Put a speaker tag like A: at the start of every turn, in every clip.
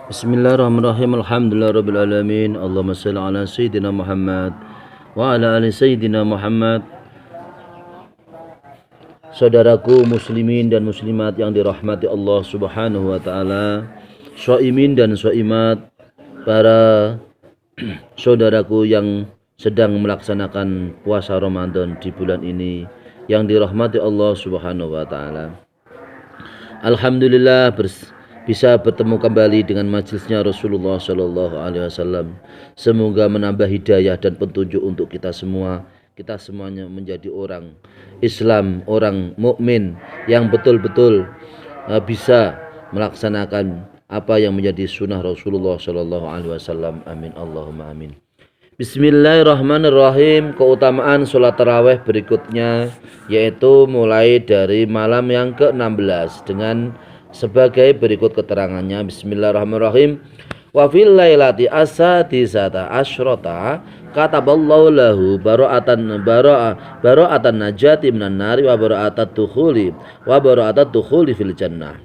A: Bismillahirrahmanirrahim. Alhamdulillahirabbil alamin. Allahumma shalli ala sayyidina Muhammad wa ala ali sayyidina Muhammad. Saudaraku muslimin dan muslimat yang dirahmati Allah Subhanahu wa taala, shaimin dan shaimat, para saudaraku yang sedang melaksanakan puasa Ramadan di bulan ini yang dirahmati Allah Subhanahu wa taala. Alhamdulillah bisa bertemu kembali dengan majelisnya Rasulullah Shallallahu Alaihi Wasallam. Semoga menambah hidayah dan petunjuk untuk kita semua. Kita semuanya menjadi orang Islam, orang mukmin yang betul-betul bisa melaksanakan apa yang menjadi sunnah Rasulullah Shallallahu Alaihi Wasallam. Amin Allahumma amin. Bismillahirrahmanirrahim. Keutamaan sholat taraweh berikutnya yaitu mulai dari malam yang ke-16 dengan sebagai berikut keterangannya. Bismillahirrahmanirrahim. Wa fil lailati asadisata asyrata kataballahu lahu bara'atan najati minan nari wa bara'atat dukhuli fil jannah.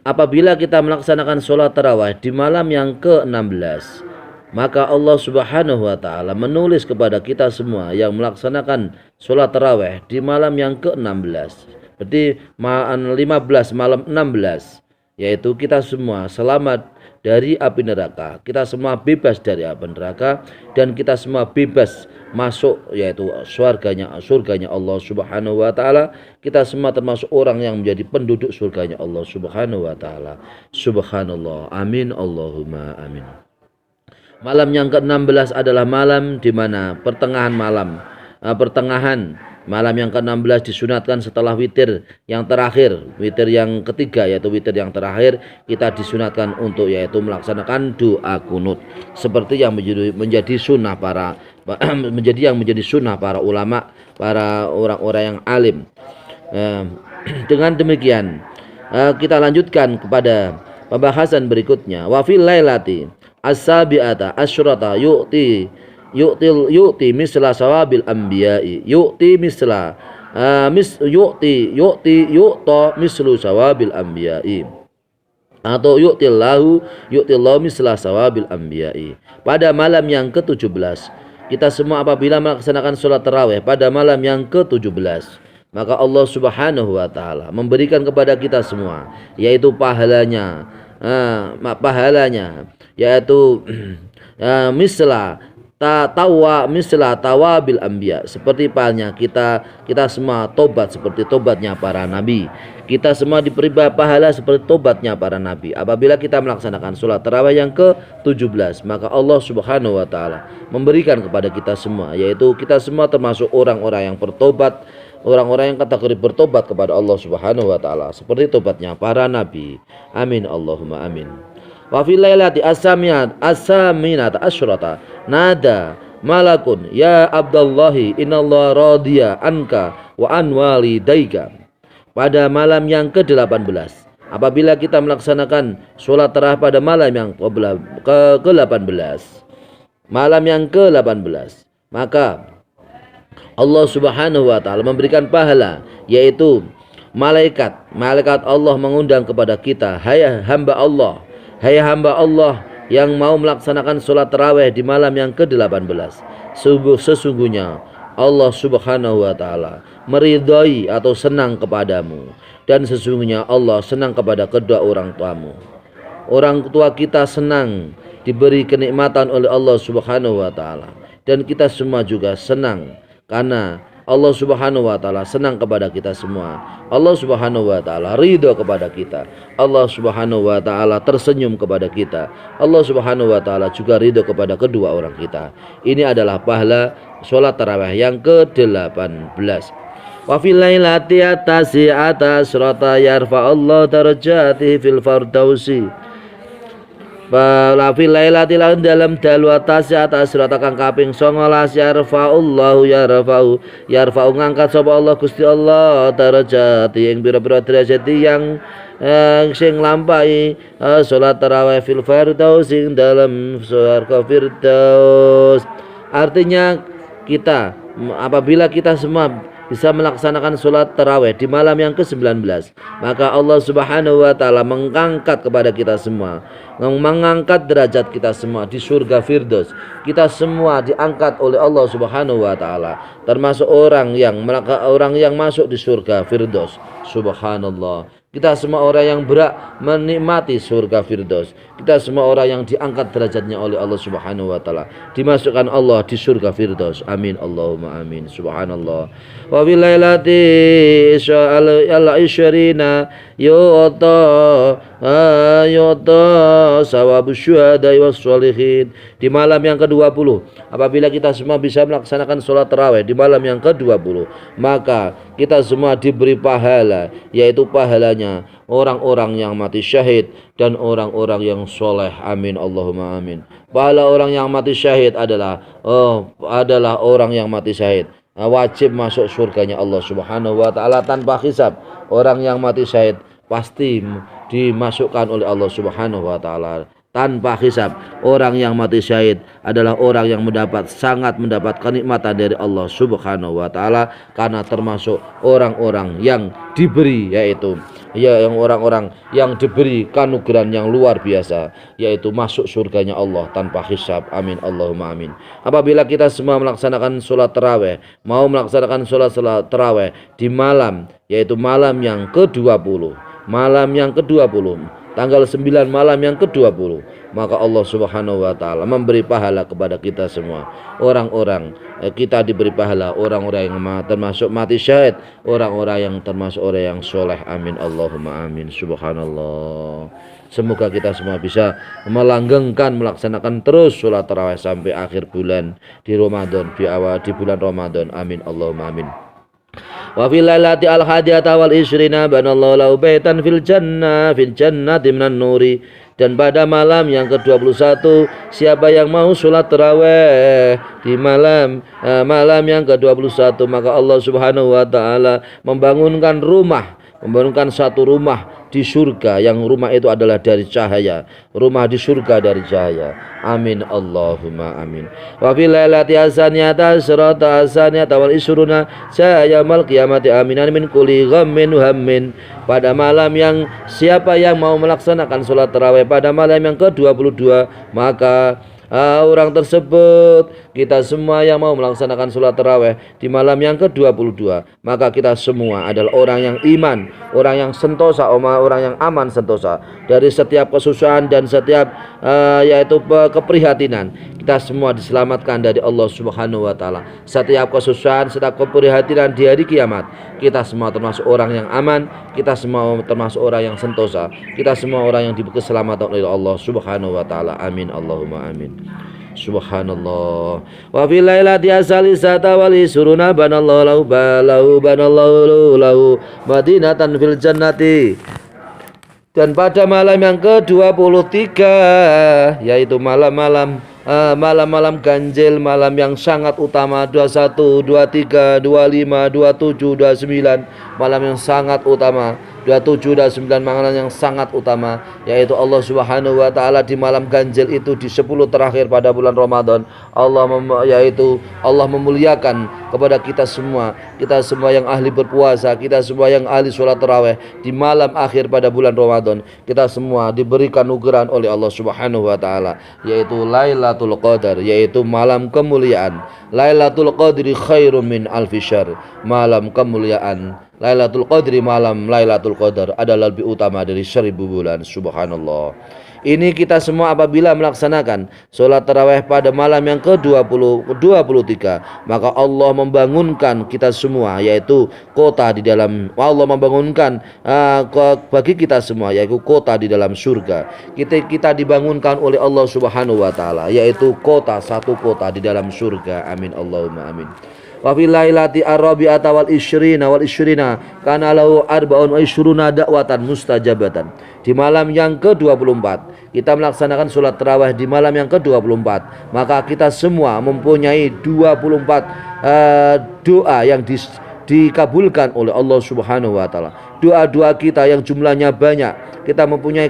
A: Apabila kita melaksanakan sholat tarawih di malam yang ke-16, maka Allah Subhanahu wa taala menulis kepada kita semua yang melaksanakan sholat tarawih di malam yang ke-16. Berarti 15 malam 16, yaitu kita semua selamat dari api neraka. Kita semua bebas dari api neraka dan kita semua bebas masuk yaitu surganya Allah Subhanahu wa taala. Kita semua termasuk orang yang menjadi penduduk surganya Allah Subhanahu wa taala. Subhanallah. Amin Allahumma amin. Malam yang ke-16 adalah malam di mana pertengahan malam yang ke-16 disunatkan setelah witir yang terakhir, witir yang ketiga yaitu witir yang terakhir, kita disunatkan untuk yaitu melaksanakan doa kunut seperti yang menjadi sunnah para ulama, para orang-orang yang alim. Dengan demikian kita lanjutkan kepada pembahasan berikutnya. Wa fil lailati as-sabi'ata asyrata yu'ti misla sawabil anbiya'i yu'ta mislu sawabil anbiya'i atau yu'tillahu misla sawabil anbiya'i. Pada malam yang ke-17 kita semua apabila melaksanakan sholat tarawih pada malam yang ke-17, maka Allah Subhanahu wa taala memberikan kepada kita semua yaitu pahalanya yaitu misla tawabil anbiya, seperti pahalnya kita semua tobat seperti tobatnya para nabi. Kita semua diberi pahala seperti tobatnya para nabi. Apabila kita melaksanakan sholat tarawih yang ke-17, maka Allah Subhanahu wa taala memberikan kepada kita semua yaitu kita semua termasuk orang-orang yang bertobat, orang-orang yang kategori bertobat kepada Allah Subhanahu wa taala seperti tobatnya para nabi. Amin Allahumma amin. Wa fil lailati as-saminata asyrata nada malakun ya Abdallahi innallaha radiya anka wa an walidaika. Pada malam yang ke-18 apabila kita melaksanakan sholat tarawih pada malam yang ke-18, maka Allah Subhanahu wa taala memberikan pahala yaitu malaikat Allah mengundang kepada kita, hai hamba Allah yang mau melaksanakan sholat tarawih di malam yang ke-18, sesungguhnya Allah Subhanahu wa taala meridhai atau senang kepadamu, dan sesungguhnya Allah senang kepada kedua orang tuamu. Orang tua kita senang diberi kenikmatan oleh Allah Subhanahu wa taala, dan kita semua juga senang karena Allah Subhanahu wa taala senang kepada kita semua. Allah Subhanahu wa taala ridho kepada kita. Allah Subhanahu wa taala tersenyum kepada kita. Allah Subhanahu wa taala juga ridho kepada kedua orang kita. Ini adalah pahala sholat tarawih yang ke-18. Wa fil lailati at-tasi'ata asyrata yarfa'allahu darajatihi fil fardausi. Fil lailati lan dalam dalu atas surat kang kaping 19 yarfa'u ngangkat sapa Allah Gusti Allah darajat ing pira-pira derajat yang sing lampahi salat tarawih fil firdaus ing dalam surga firdaus. Artinya apabila kita semua bisa melaksanakan sholat tarawih di malam yang ke-19, maka Allah Subhanahu wa taala mengangkat kepada kita semua, mengangkat derajat kita semua di surga Firdaus. Kita semua diangkat oleh Allah Subhanahu wa taala, termasuk orang yang masuk di surga Firdaus. Subhanallah. Kita semua orang yang berak menikmati surga Firdaus. Kita semua orang yang diangkat derajatnya oleh Allah Subhanahu wa taala, dimasukkan Allah di surga Firdaus. Amin Allahumma amin. Subhanallah. Wa bil lailati al-ishrina yu'ta sawabus syuhada was sholihin. Di malam yang ke-20, apabila kita semua bisa melaksanakan sholat tarawih di malam yang ke-20, maka kita semua diberi pahala, yaitu pahalanya orang-orang yang mati syahid dan orang-orang yang soleh. Amin Allahumma amin. Pahala orang yang mati syahid adalah orang yang mati syahid wajib masuk surganya Allah Subhanahu wa taala tanpa hisab. Orang yang mati syahid pasti dimasukkan oleh Allah Subhanahu wa taala tanpa hisab. Orang yang mati syahid adalah orang yang sangat mendapat kenikmatan dari Allah Subhanahu wa taala, karena termasuk orang-orang yang diberi, yaitu yang orang-orang yang diberi kanugeraan yang luar biasa, yaitu masuk surganya Allah tanpa hisab. Amin Allahumma amin. Apabila kita semua melaksanakan sholat tarawih, mau melaksanakan sholat tarawih di malam, yaitu malam yang ke-20, tanggal 9 malam yang ke-20, maka Allah Subhanahu wa taala memberi pahala kepada kita semua. Kita diberi pahala orang-orang yang termasuk mati syahid, orang-orang yang termasuk orang yang soleh. Amin Allahumma amin. Subhanallah. Semoga kita semua bisa melanggengkan, melaksanakan terus sholat tarawih sampai akhir bulan di Ramadan, di bulan Ramadan. Amin Allahumma amin. Wa fil lailati al-hadiyata wal ishrina banallahu lahu baitan fil jannati minan nuri. Dan pada malam yang ke-21, siapa yang mau sholat tarawih di malam yang ke-21, maka Allah Subhanahu wa taala membangunkan satu rumah di surga, yang rumah itu adalah dari cahaya, rumah di surga dari cahaya. Amin Allahumma amin. Wa fil lailati hasaniyata asrata hasaniyata wal isruna sayamal qiyamati aminan min kulli ghammin hammin. Pada malam yang siapa yang mau melaksanakan sholat tarawih pada malam yang ke-22, maka orang tersebut, kita semua yang mau melaksanakan sholat tarawih di malam yang ke-22, maka kita semua adalah orang yang iman, orang yang sentosa, orang yang aman sentosa dari setiap kesusahan dan setiap yaitu keprihatinan. Kita semua diselamatkan dari Allah Subhanahu wa taala. Setiap kesusahan, setiap keprihatinan di hari kiamat, kita semua termasuk orang yang aman, kita semua termasuk orang yang sentosa, kita semua orang yang diberi keselamatan oleh Allah Subhanahu wa taala. Amin Allahumma amin. Subhanallah. Wa fil lailati asalisata wal isruna banallahu lahu madinatan fil jannati. Dan pada malam yang ke-23, yaitu malam-malam ganjil, malam yang sangat utama, 21, 23, 25, 27, 29, malam yang sangat utama, 27 dan 9 malam yang sangat utama, yaitu Allah Subhanahu wa taala di malam ganjil itu, di 10 terakhir pada bulan Ramadan, Allah memuliakan kepada kita semua yang ahli berpuasa, kita semua yang ahli sholat tarawih di malam akhir pada bulan Ramadan. Kita semua diberikan anugerah oleh Allah Subhanahu wa taala, yaitu Lailatul Qadar, yaitu malam kemuliaan. Lailatul Qadri khairum min alfi syahr. Malam kemuliaan Lailatul Qadri, malam Lailatul Qadar adalah lebih utama dari 1000 bulan. Subhanallah. Ini kita semua apabila melaksanakan sholat tarawih pada malam yang ke-23, maka Allah membangunkan kita semua, yaitu kota di dalam, Allah membangunkan bagi kita semua, yaitu kota di dalam surga. Kita dibangunkan oleh Allah Subhanahu wa taala, yaitu satu kota di dalam surga. Amin Allahumma amin. Wa fil lailati ar-rabi'ata wal isyrina kana lahu arba'un wa isyruna da'watan mustajabatan. Di malam yang ke-24 kita melaksanakan sholat tarawih di malam yang ke-24, maka kita semua mempunyai 24 doa yang dikabulkan oleh Allah Subhanahu wa taala. Doa-doa kita yang jumlahnya banyak, kita mempunyai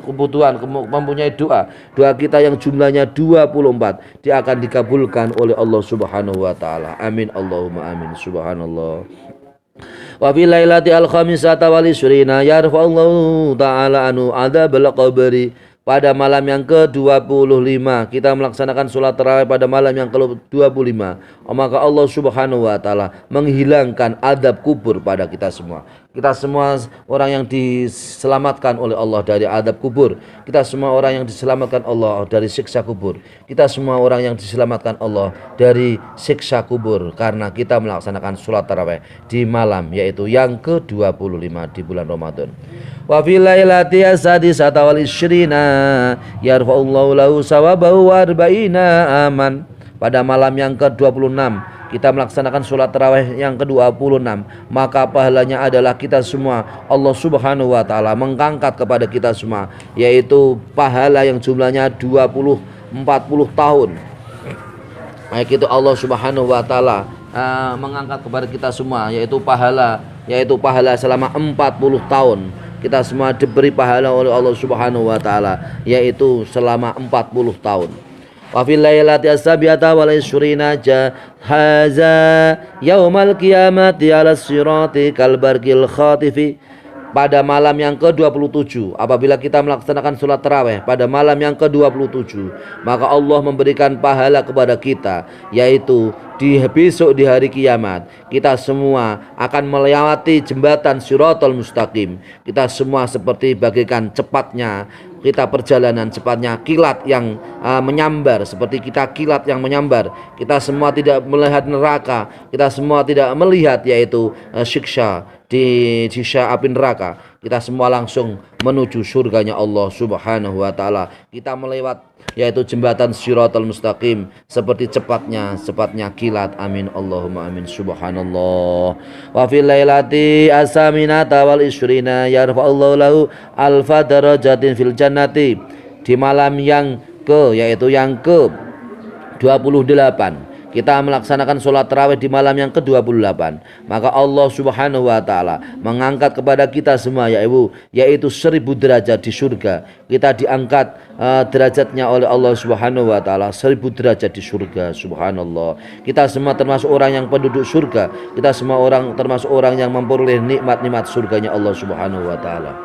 A: kebutuhan, mempunyai doa kita yang jumlahnya 24, dia akan dikabulkan oleh Allah Subhanahu wa taala. Amin Allahumma amin. Subhanallah. Wa fil lailati al-khamisata wal isyrina yarfa'allahu ta'ala anu adzabal qabri. Pada malam yang ke-25 kita melaksanakan sholat tarawih pada malam yang ke-25, maka Allah Subhanahu wa taala menghilangkan adab kubur pada kita semua. Kita semua orang yang diselamatkan oleh Allah dari adab kubur. Kita semua orang yang diselamatkan Allah dari siksa kubur. Kita semua orang yang diselamatkan Allah dari siksa kubur karena kita melaksanakan sholat tarawih di malam yaitu yang ke-25 di bulan Ramadan. Wa fil lailati as-sadisata wal isyrina yarfa'ullahu lahu sawabahu wa arba'ina aman. Pada malam yang ke-26 kita melaksanakan sholat tarawih yang ke-26, maka pahalanya adalah kita semua Allah Subhanahu wa taala mengangkat kepada kita semua yaitu pahala yang jumlahnya 40 tahun. Baik itu Allah Subhanahu wa taala mengangkat kepada kita semua yaitu pahala selama 40 tahun. Kita semua diberi pahala oleh Allah Subhanahu wa taala yaitu selama 40 tahun. Wa fil lailati as-sabiata wal isyrina haza yaumal qiyamati 'ala sirati kal barqil khatifi. Pada malam yang ke-27 apabila kita melaksanakan sholat tarawih pada malam yang ke-27, maka Allah memberikan pahala kepada kita yaitu besok di hari kiamat kita semua akan melewati jembatan Shiratal Mustaqim. Kita semua seperti bagaikan cepatnya kita perjalanan, cepatnya kilat yang menyambar, seperti kita kilat yang menyambar. Kita semua tidak melihat neraka, kita semua tidak melihat yaitu siksa di api neraka. Kita semua langsung menuju surganya Allah Subhanahu wa taala. Kita melewat yaitu jembatan Shiratal Mustaqim seperti cepatnya kilat. Amin Allahumma amin. Subhanallah. Wa fil lailati as-saminata wal isyrina yarfa'allahu lahu alfa darajatin fil jannati. Di malam yang ke-28 kita melaksanakan sholat tarawih di malam yang ke-28, maka Allah Subhanahu wa taala mengangkat kepada kita semua yaitu 1000 derajat di surga. Kita diangkat derajatnya oleh Allah Subhanahu wa taala 1000 derajat di surga. Subhanallah. Kita semua termasuk orang yang penduduk surga. Kita semua termasuk orang yang memperoleh nikmat-nikmat surganya Allah Subhanahu wa taala.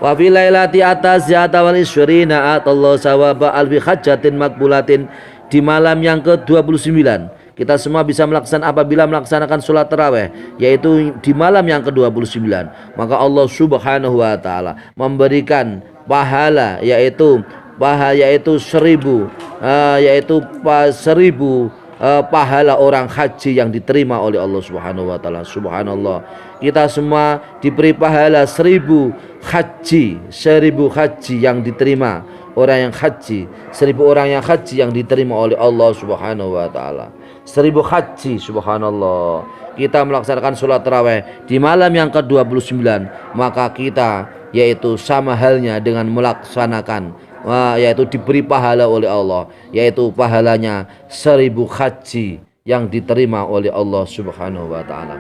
A: Wa fil lailati at-tasi'ata wal isyrina atallahu sawaba alfi hajjatin maqbulatin. Di malam yang ke-29 kita semua bisa apabila melaksanakan sholat tarawih yaitu di malam yang ke-29, maka Allah Subhanahu wa taala memberikan pahala yaitu 1000 pahala orang haji yang diterima oleh Allah Subhanahu wa taala. Subhanallah. Kita semua diberi pahala 1000 haji yang diterima. Orang yang haji, 1000 orang yang haji yang diterima oleh Allah Subhanahu wa taala. 1000 haji, subhanallah. Kita melaksanakan sholat tarawih di malam yang ke-29, maka kita yaitu sama halnya dengan melaksanakan yaitu diberi pahala oleh Allah, yaitu pahalanya 1000 haji yang diterima oleh Allah Subhanahu wa taala.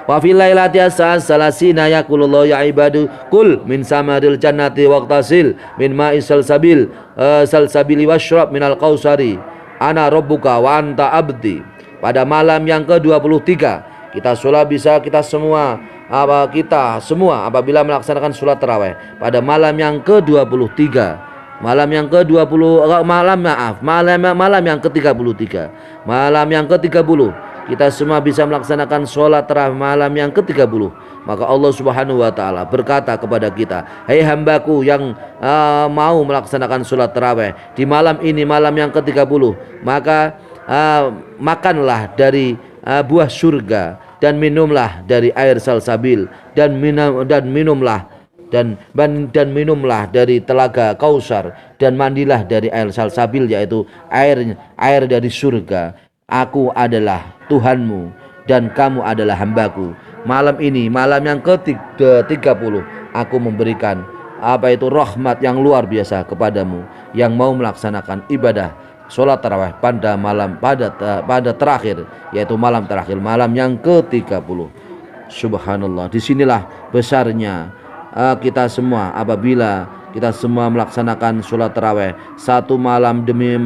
A: Wa fil lailati as-salasina yaqulullahu ya ibadu kul min samaril jannati waqtasil min ma'is salsabili washrab minal qausari ana rabbuka wa anta abdi. Pada malam yang ke-23 kita semua apabila melaksanakan sholat tarawih pada malam yang ke-23 malam yang ke-30 kita semua bisa melaksanakan sholat tarawih malam yang ke-30, maka Allah Subhanahu wa taala berkata kepada kita, hai hambaku yang mau melaksanakan sholat tarawih di malam ini, malam yang ke-30, maka makanlah dari buah surga dan minumlah dari air salsabil dan minumlah dari telaga Kausar dan mandilah dari air salsabil yaitu air dari surga. Aku adalah Tuhanmu dan kamu adalah hambaku. Malam ini, malam yang ke-30, aku memberikan rahmat yang luar biasa kepadamu yang mau melaksanakan ibadah sholat tarawih pada terakhir, yaitu malam terakhir, malam yang ke-30. Subhanallah, disinilah besarnya kita semua apabila kita semua melaksanakan sholat tarawih satu malam demi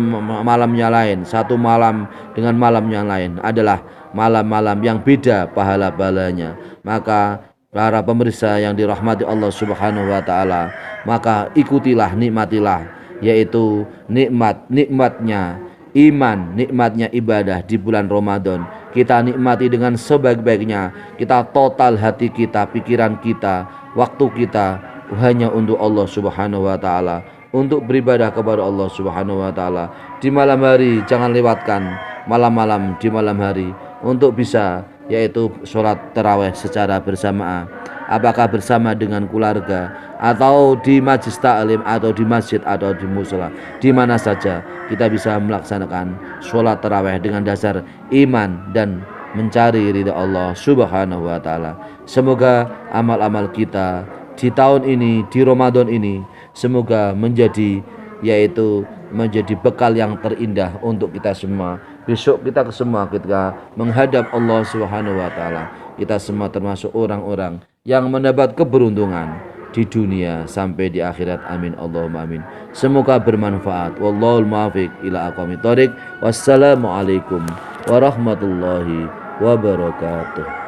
A: malamnya lain, satu malam dengan malam yang lain adalah malam-malam yang beda pahala-pahalanya. Maka para pemirsa yang dirahmati Allah Subhanahu wa taala, maka ikutilah, nikmatilah, yaitu nikmatnya iman, nikmatnya ibadah di bulan Ramadan. Kita nikmati dengan sebaik-baiknya. Kita total hati kita, pikiran kita, waktu kita hanya untuk Allah Subhanahu wa taala, untuk beribadah kepada Allah Subhanahu wa taala. Di malam hari jangan lewatkan malam-malam di malam hari untuk bisa yaitu sholat tarawih secara bersamaan, apakah bersama dengan keluarga atau di majlis taklim atau di masjid atau di musola, di mana saja kita bisa melaksanakan sholat tarawih dengan dasar iman dan mencari ridha Allah Subhanahu wa taala. Semoga amal-amal kita di tahun ini, di Ramadan ini, semoga menjadi bekal yang terindah untuk kita semua. Besok kita semua ketika menghadap Allah Subhanahu wa taala, kita semua termasuk orang-orang yang mendapat keberuntungan di dunia sampai di akhirat. Amin Allahumma amin. Semoga bermanfaat. Wallahul muwaffiq ila aqwamit thoriq. Wassalamualaikum warahmatullahi wabarakatuh.